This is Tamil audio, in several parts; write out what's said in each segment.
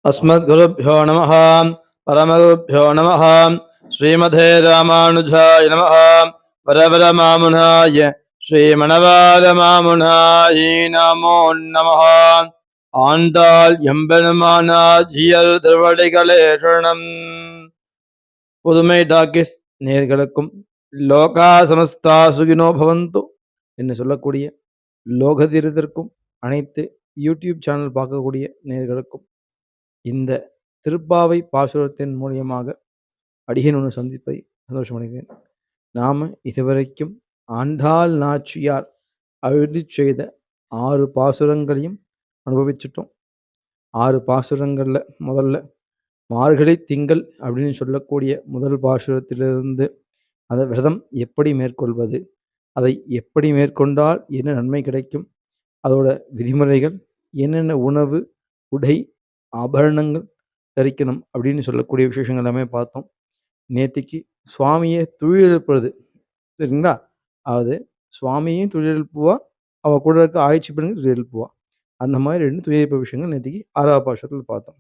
अस्मद्गुरुभ्यो नमः परमगुरुभ्यो नमः श्रीमते रामानुजाय नमः वरवरमामुनाय श्रीमणवारमामुनाय नमो नमः ஆண்டாள் எம்பெருமானார் திருவடிகளே சரணம். புதுமை டாக்கிஸ் நேர்களுக்கும் லோகா சமஸ்தா சுகினோ பவந்து என்று சொல்லக்கூடிய லோகதீரத்திற்கும் அனைத்து யூடியூப் சேனல் பார்க்கக்கூடிய நேர்களுக்கும் இந்த திருப்பாவை பாசுரத்தின் மூலியமாக அடியேன் ஒன்று சந்திப்பதை சந்தோஷமடைகிறேன். நாம் இதுவரைக்கும் ஆண்டாள் நாச்சியார் அழுதி செய்த 6 பாசுரங்களையும் அனுபவிச்சிட்டோம். 6 பாசுரங்களில் முதல்ல மார்கழி திங்கள் அப்படின்னு சொல்லக்கூடிய முதல் பாசுரத்திலிருந்து அந்த விரதம் எப்படி மேற்கொள்வது, அதை எப்படி மேற்கொண்டால் என்ன நன்மை கிடைக்கும், அதோட விதிமுறைகள், என்னென்ன உணவு, உடை, ஆபரணங்கள் தரிக்கணும் அப்படின்னு சொல்லக்கூடிய விசேஷங்கள் எல்லாமே பார்த்தோம். நேத்திக்கு சுவாமியை துழிலெழுப்புறது, சரிங்களா? அதாவது சுவாமியும் துழிலெழுப்புவா, அவள் கூட இருக்க ஆய்ச்சி பெண்கள் துழிலெழுப்புவா. அந்த மாதிரி 2 துழிலெழுப்பு விஷயங்கள் நேத்திக்கு 6ஆவது பாசுரத்தில் பார்த்தோம்.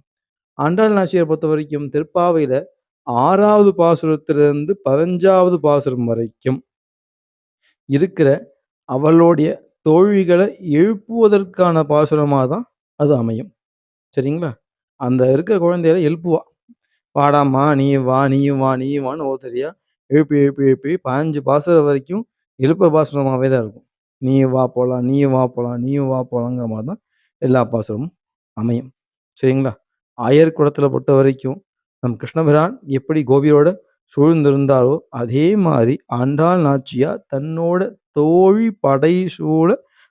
ஆண்டாள் நாச்சியார் பொறுத்த வரைக்கும் திருப்பாவையில் 6ஆவது பாசுரத்திலிருந்து 15ஆவது பாசுரம் வரைக்கும் இருக்கிற அவளுடைய தோழிகளை எழுப்புவதற்கான பாசுரமாக தான் அது அமையும். சரிங்களா? அந்த இருக்க குழந்தைகளை எழுப்புவா. வாடாம்மா, நீயும் வா, நீயும் வா, நீயும் வான்னு ஒவ்வொருத்தரையா எழுப்பி எழுப்பி எழுப்பி 15 பாசுரம் வரைக்கும் எழுப்ப பாசுரமாகவே தான் இருக்கும். நீயும் வா போகலாம், நீயும் வா போகலாம், நீயும் வா போகலாங்கிற மாதிரி தான் எல்லா பாசுரமும் அமையும். சரிங்களா? ஆயர் குளத்தில் பொறுத்த வரைக்கும் நம் கிருஷ்ணபிரான் எப்படி கோபியோட சூழ்ந்திருந்தாரோ அதே மாதிரி ஆண்டாள் நாச்சியார் தன்னோட தோழி படை சூழ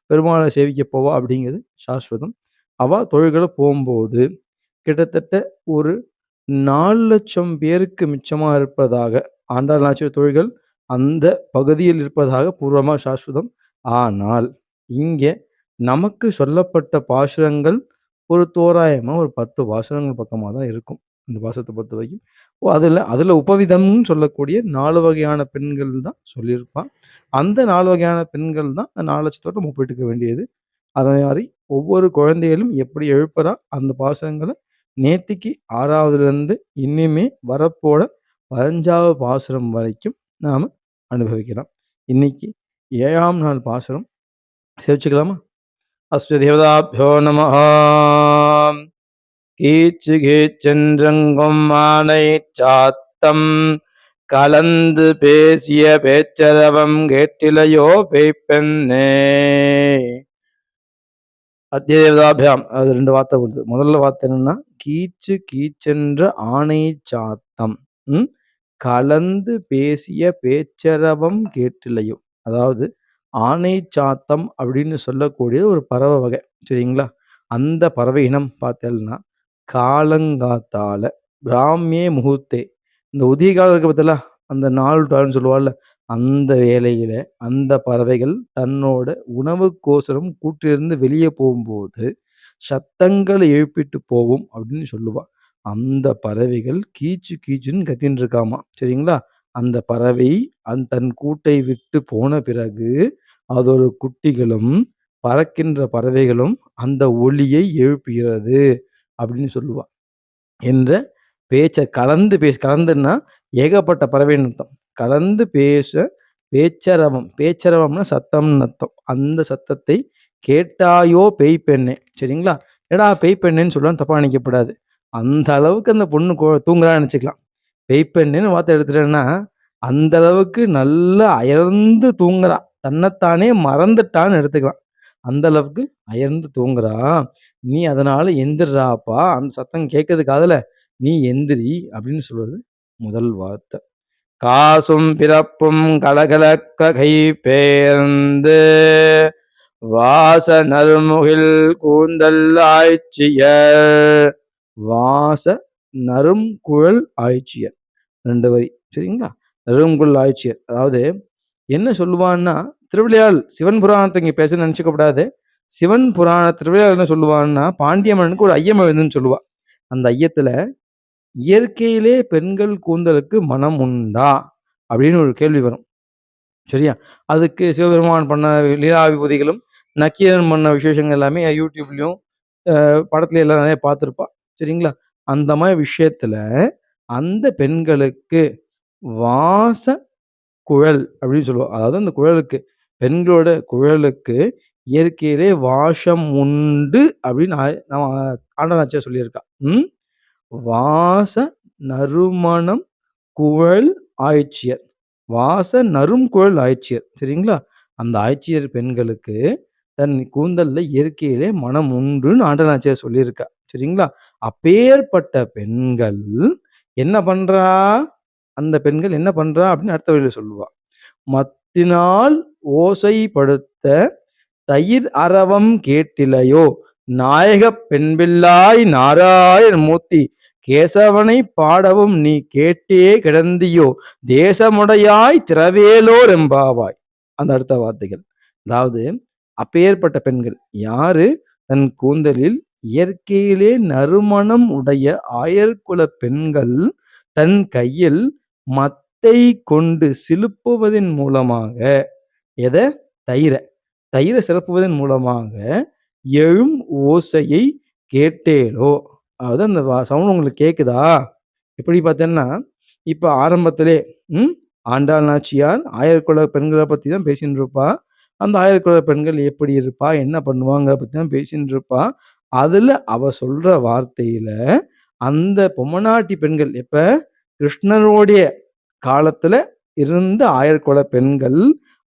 பெருமாளை சேவிக்க போவா அப்படிங்கிறது சாஸ்வதம். அவள் தொழில்களை போகும்போது கிட்டத்தட்ட ஒரு 4,00,000 பேருக்கு மிச்சமாக இருப்பதாக ஆண்டாள் நாச்சியார் தொழில்கள் அந்த பகுதியில் இருப்பதாக பூர்வமாக சாஸ்வதம். ஆனால் இங்கே நமக்கு சொல்லப்பட்ட பாசுரங்கள் ஒரு தோராயமாக ஒரு 10 பாசுரங்கள் பக்கமாக தான் இருக்கும். இந்த பாசுரத்தை பொறுத்த வரைக்கும் அதில் உபவிதம்னு சொல்லக்கூடிய 4 வகையான பெண்கள் தான் சொல்லியிருப்பான். அந்த 4 வகையான பெண்கள் தான் அந்த 4,00,000 நம்ம போயிட்டு இருக்க வேண்டியது. அதே மாதிரி ஒவ்வொரு குழந்தைகளும் எப்படி எழுப்புறா அந்த பாசுரங்களை நேத்திக்கு 6ஆவதுலேருந்து இனிமே வரப்போட 15ஆவது பாசுரம் வரைக்கும் நாம் அனுபவிக்கலாம். இன்னைக்கு 7ஆம் நாள் பாசுரம் சேவிச்சுக்கலாமா? அஸ்ய தேவதாபியோ நமஹ. கீச்சு கீச்சென்றெங்கும் ஆனை சாத்தம் கலந்து பேசிய பேச்சரவம் கேட்டிலையோ பேய்ப்பெண்ணே. அத்தியேவதாபியாம் அது 2 வார்த்தை வருது. முதல்ல வார்த்தை என்னன்னா கீச்சு கீச்சென்ற ஆணை சாத்தம் கலந்து பேசிய பேச்சரவம் கேட்டிலையோ. அதாவது ஆணை சாத்தம் அப்படின்னு சொல்லக்கூடிய ஒரு பறவை வகை, சரிங்களா? அந்த பறவை இனம் பார்த்தேன்னா காலங்காத்தால பிராமியே முகூர்த்தே, இந்த உதிய காலம் இருக்க பார்த்தல அந்த நாள் சொல்லுவாள்ல, அந்த வேளையில அந்த பறவைகள் தன்னோட உணவுக்கோசரம் கூட்டிலிருந்து வெளியே போகும்போது சத்தங்களை எழுப்பிட்டு போகும் அப்படின்னு சொல்லுவா. அந்த பறவைகள் கீச்சு கீச்சுன்னு கத்தின்னு இருக்காமா, சரிங்களா? அந்த பறவை தன் கூட்டை விட்டு போன பிறகு அதோட குட்டிகளும் பறக்கின்ற பறவைகளும் அந்த ஒலியை எழுப்புகிறது அப்படின்னு சொல்லுவா. என்ற பேச்ச கலந்துன்னா ஏகப்பட்ட பறவைன்னு அர்த்தம். கலந்து பேச பேச்சரவம், பேச்சரவம்னா சத்தம்னு அர்த்தம். அந்த சத்தத்தை கேட்டாயோ பேய் பெண்ணே, சரிங்களா? ஏடா பேய் பெண்ணேன்னு சொல்லுவான்னு தப்பா நினைக்கப்படாது. அந்த அளவுக்கு அந்த பொண்ணு தூங்குறான்னு நினச்சிக்கலாம். பேய் பெண்ணேன்னு வார்த்தை எடுத்துட்டேன்னா அந்த அளவுக்கு நல்லா அயர்ந்து தூங்குறா, தன்னைத்தானே மறந்துட்டான்னு எடுத்துக்கலாம். அந்த அளவுக்கு அயர்ந்து தூங்குறா. நீ அதனால எந்திராப்பா, அந்த சத்தம் கேட்கறது காதுல, நீ எந்திரி அப்படின்னு சொல்றது முதல் வார்த்தை. காசும் பிறப்பும் கலகலக்க கை பேர்ந்து வாச நறுமுகில் கூந்தல் ஆய்ச்சியர், வாச நறும் குழல் ஆய்ச்சியர் 2 வரி, சரிங்களா? நறுங்குழல் ஆய்ச்சியர் அதாவது என்ன சொல்லுவான்னா, திருவிளையாடல் சிவன் புராணத்தை இங்கே பேச நினச்சிக்கப்படாது. சிவன் புராண திருவிளையாடல் என்ன சொல்லுவான்னா, பாண்டிய மன்னனுக்கு ஒரு ஐயம் எழுதுன்னு சொல்லுவா. அந்த ஐயத்துல இயற்கையிலே பெண்கள் கூந்தலுக்கு மனம் உண்டா அப்படின்னு ஒரு கேள்வி வரும், சரியா? அதுக்கு சிவபெருமான் பண்ண லீலா விபூதிகளும் நக்கீரன் பண்ண விசேஷங்கள் எல்லாமே யூடியூப்லயும் படத்துல எல்லாம் நிறைய பார்த்துருப்பா, சரிங்களா? அந்த மாதிரி விஷயத்துல அந்த பெண்களுக்கு வாச குழல் அப்படின்னு சொல்லுவோம். அதாவது அந்த குழலுக்கு பெண்களோட குழலுக்கு இயற்கையிலே வாசம் உண்டு அப்படின்னு நம்ம ஆண்டவனாச்சியார் சொல்லியிருக்கா. வாச நறுமணம் குழல் ஆய்ச்சியர். வாச நறும் குழல் ஆய்ச்சியர். சரிங்களா? அந்த ஆய்ச்சியர் பெண்களுக்கு தன் கூந்தல்ல இயற்கையிலே மனம் உண்டுன்னு ஆண்டவனாச்சியார் சொல்லியிருக்கா. சரிங்களா? அப்பேற்பட்ட பெண்கள் என்ன பண்றா? அந்த பெண்கள் என்ன பண்றா அப்படின்னு அடுத்த வரியில சொல்லுவா. மத்தினால் ஓசைப்படுத்த தயிர் அரவம் கேட்டிலையோ நாயகப் பெண்பிள்ளாய் நாராயண மூர்த்தி கேசவனை பாடவும் நீ கேட்டே கிடந்தியோ தேசமுடையாய் திரவேலோர் எம்பாவாய். அந்த அடுத்த வார்த்தைகள். அதாவது அப்பேற்பட்ட பெண்கள் யாரு? தன் கூந்தலில் இயற்கையிலே நறுமணம் உடைய ஆயர்குல பெண்கள் தன் கையில் மத்தை கொண்டு சிலுப்புவதன் மூலமாக எதை? தயிரை சிலுப்புவதன் மூலமாக எழும் ஓசையை கேட்டேலோ. அதாவது அந்த சவுண்ட் உங்களுக்கு கேக்குதா? எப்படி பார்த்தேன்னா இப்ப ஆரம்பத்திலே ஆண்டாள் நாச்சியார் ஆயர்குல பெண்களை பத்தி தான் பேசிட்டு இருப்பா. அந்த ஆயர்குல பெண்கள் எப்படி இருப்பா, என்ன பண்ணுவாங்க பத்தி தான் பேசிட்டு இருப்பா. அதுல அவ சொல்ற வார்த்தையில அந்த பொம்மநாட்டி பெண்கள் எப்ப கிருஷ்ணனுடைய காலத்துல இருந்த ஆயர்குல பெண்கள்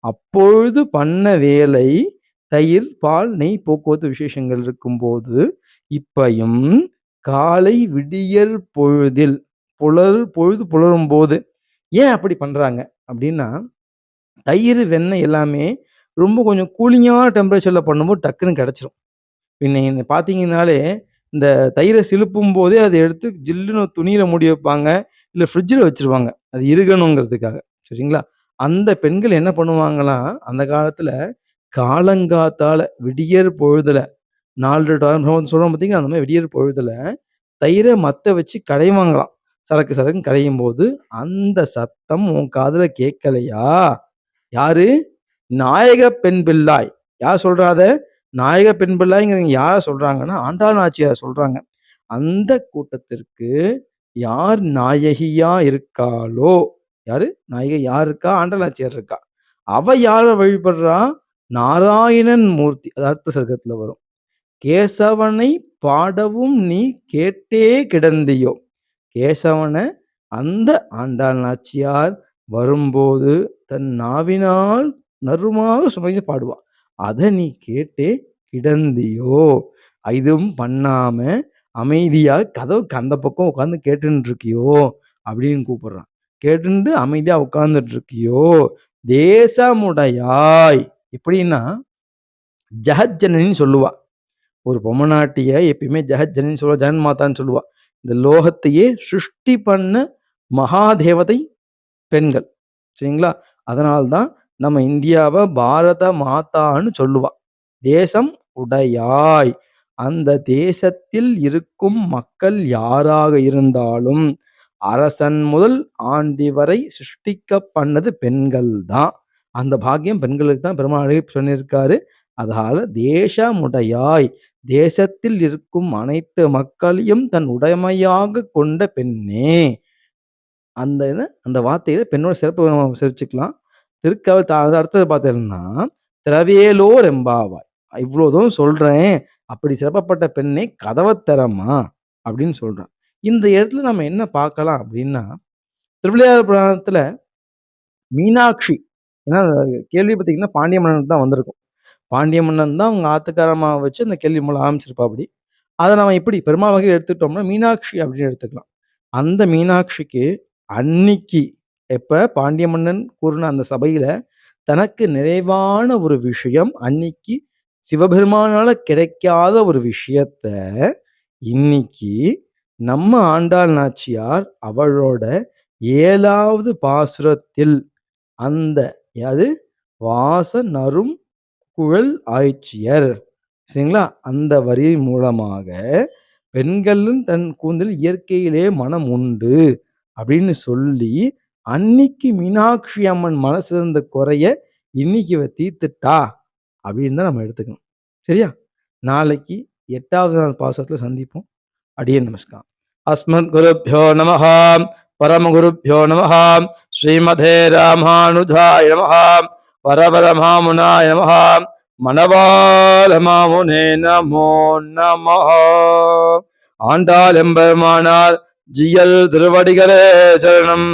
அப்பொழுது பண்ண வேலை தயிர், பால், நெய் போக்குவரத்து விசேஷங்கள் இருக்கும்போது இப்பயும் காலை விடியற் பொழுதில் பொழுது புலரும் போது ஏன் அப்படி பண்றாங்க அப்படின்னா, தயிர், வெண்ணெய் எல்லாமே ரொம்ப கொஞ்சம் கூலிங்கான டெம்பரேச்சர்ல பண்ணும்போது டக்குன்னு கிடைச்சிரும். பின்ன பார்த்தீங்கன்னாலே இந்த தயிரை சிலுப்பும் போதே அதை எடுத்து ஜில்லுன்னு துணியில மூடி வைப்பாங்க. இல்ல ஃப்ரிட்ஜில் வச்சிருவாங்க. அது இறுகணுங்கிறதுக்காக. சரிங்களா? அந்த பெண்கள் என்ன பண்ணுவாங்களாம், அந்த காலத்துல காலங்காத்தால விடியற் பொழுதுல 4 சொல்றோம் பார்த்தீங்களா? அந்த மாதிரி விடியற் பொழுதுல தயிர மத்த வச்சு கடைவாங்களாம். சரக்கு சரக்குன்னு கடையும்போது, அந்த சத்தம் உன் காதுல கேட்கலையா? யாரு? நாயக பெண் பிள்ளாய். யார் சொல்றா அத? நாயக பெண் பிள்ளாய்ங்கிறவங்க யார சொல்றாங்கன்னா, ஆண்டாள் நாச்சியார் சொல்றாங்க. அந்த கூட்டத்திற்கு யார் நாயகியா இருக்காளோ, யாரு? நாயகி யார் இருக்கா? ஆண்டாள் நாச்சியார் இருக்கா. அவ யார வழிபடுறா? நாராயணன் மூர்த்தி. அது அடுத்த சர்க்கத்துல வரும். கேசவனை பாடவும் நீ கேட்டே கிடந்தியோ. கேசவன அந்த ஆண்டாள் நாச்சியார் வரும்போது தன் நாவினால் நறுமாக சுவைத்து பாடுவா. அத நீ கேட்டே கிடந்தியோ. இதுவும் பண்ணாம அமைதியா கதவுக்கு அந்த பக்கம் உட்கார்ந்து கேட்டுன்னு இருக்கியோ அப்படின்னு கூப்பிடுறான். கேட்டுண்டு அமைதியா உட்கார்ந்துட்டு இருக்கியோ தேசமுடையாய். எப்படின்னா ஜெகஜனனின்னு சொல்லுவா. ஒரு பொம்மநாட்டிய எப்பயுமே ஜெகஜனனின்னு சொல்லுவா. ஜெகன் மாதான்னு சொல்லுவா. இந்த லோகத்தையே சிருஷ்டி பண்ண மகாதேவதை பெண்கள். சரிங்களா? அதனால்தான் நம்ம இந்தியாவை பாரத மாதான்னு சொல்லுவா. தேசம் உடையாய். அந்த தேசத்தில் இருக்கும் மக்கள் யாராக இருந்தாலும் அரசன் முதல் ஆண்டி வரை சிருஷ்டிக்க பண்ணது பெண்கள் தான். அந்த பாக்கியம் பெண்களுக்கு தான் பெருமாள் சொல்லியிருக்காரு. அதனால தேசமுடையாய் தேசத்தில் இருக்கும் அனைத்து மக்களையும் தன் உடைமையாக கொண்ட பெண்ணே. அந்த அந்த வார்த்தையில பெண்ணோட சிறப்பு நம்ம சிரிச்சுக்கலாம். அடுத்தது பார்த்தீங்கன்னா, திரவேலோர் எம்பாவாய். இவ்வளோ தூரம் சொல்றேன். அப்படி சிறப்பப்பட்ட பெண்ணே கதவத் திறம்மா அப்படின்னு சொல்றான். இந்த இடத்துல நம்ம என்ன பார்க்கலாம் அப்படின்னா, திருவிளையாடல் புராணத்துல மீனாட்சி ஏன்னா கேள்வி பார்த்தீங்கன்னா, பாண்டிய மன்னனுக்கு தான் வந்திருக்கும். பாண்டிய மன்னன் தான் அவங்க ஆத்துக்காரம்மாவ வச்சு அந்த கேள்வி மூலம் ஆரம்பிச்சிருப்பாப்படி. அத நம்ம எப்படி பெருமாள் வகையில எடுத்துக்கிட்டோம்னா, மீனாட்சி அப்படின்னு எடுத்துக்கலாம். அந்த மீனாட்சிக்கு அன்னிக்கு எப்ப பாண்டிய மன்னன் கூறுன அந்த சபையில தனக்கு நிறைவான ஒரு விஷயம் அன்னிக்கு சிவபெருமானால கிடைக்காத ஒரு விஷயத்த இன்னைக்கு நம்ம ஆண்டாள் நாச்சியார் அவளோட 7வது பாசுரத்தில் அந்த அது வாச நறும் குழல் ஆய்ச்சியர் சரிங்களா? அந்த வரி மூலமாக பெண்களும் தன் கூந்தல் இயற்கையிலே மனம் உண்டு அப்படின்னு சொல்லி அன்னைக்கு மீனாட்சி அம்மன் மனசுல இருந்த குறைய இன்னைக்கு இவ தீர்த்துட்டா அப்படின்னு தான் நம்ம எடுத்துக்கணும். சரியா? நாளைக்கு 8வது நாள் பாசத்துல சந்திப்போம். அடியே நமஸ்காரம். अस्मद्गुरुभ्यो नमः परमगुरुभ्यो नमः श्रीमते रामानुजाय नमः परपरमामुनाय नमः மணவாளமாமுனே நமோ நமः ஆண்டாள் எம்பெருமானார் ஜியல் திருவடிகளே சரணம்.